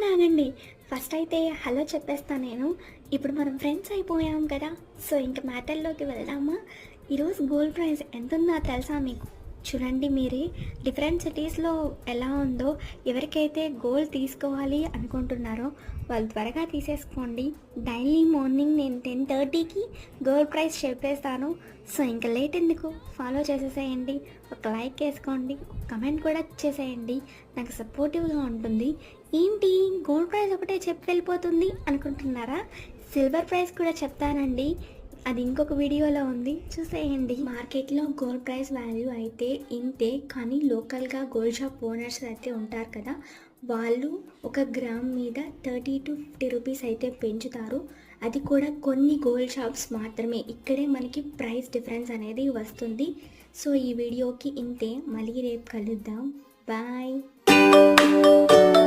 ఆగండి. ఫస్ట్ అయితే హలో చెప్పేస్తాను నేను. ఇప్పుడు మనం ఫ్రెండ్స్ అయిపోయాం కదా! సో, ఇంక మ్యాటర్‌లోకి వెళ్దామా? ఈరోజు గోల్డ్ ప్రైస్ ఎంతుందో తెలుసా మీకు? చూడండి మీరే డిఫరెంట్ సిటీస్‌లో ఎలా ఉందో, ఎవరికైతే గోల్డ్ తీసుకోవాలి అనుకుంటున్నారో వాళ్ళు త్వరగా తీసేసుకోండి. డైలీ మార్నింగ్ నేను 10:30కి గోల్డ్ ప్రైస్ చెప్పేస్తాను. సో, ఇంక లేట్ ఎందుకు? ఫాలో చేసేసేయండి. ఒక లైక్ వేసుకోండి, ఒక కమెంట్ కూడా చేసేయండి. నాకు సపోర్టివ్‌గా ఉంటుంది. ఏంటి గోల్డ్ ప్రైస్ ఒకటే చెప్పి వెళ్ళిపోతుంది అనుకుంటున్నారా? సిల్వర్ ప్రైస్ కూడా చెప్తానండి. అది ఇంకొక వీడియోలో ఉంది, చూసేయండి. మార్కెట్లో గోల్డ్ ప్రైస్ వాల్యూ అయితే ఇంతే, కానీ లోకల్గా గోల్డ్ షాప్ ఓనర్స్ అయితే ఉంటారు కదా, వాళ్ళు ఒక గ్రామ్ మీద 30-50 రూపీస్ అయితే పెంచుతారు. అది కూడా కొన్ని గోల్డ్ షాప్స్ మాత్రమే. ఇక్కడే మనకి ప్రైస్ డిఫరెన్స్ అనేది వస్తుంది. సో ఈ వీడియోకి ఇంతే. మళ్ళీ రేపు కలుద్దాం. బాయ్.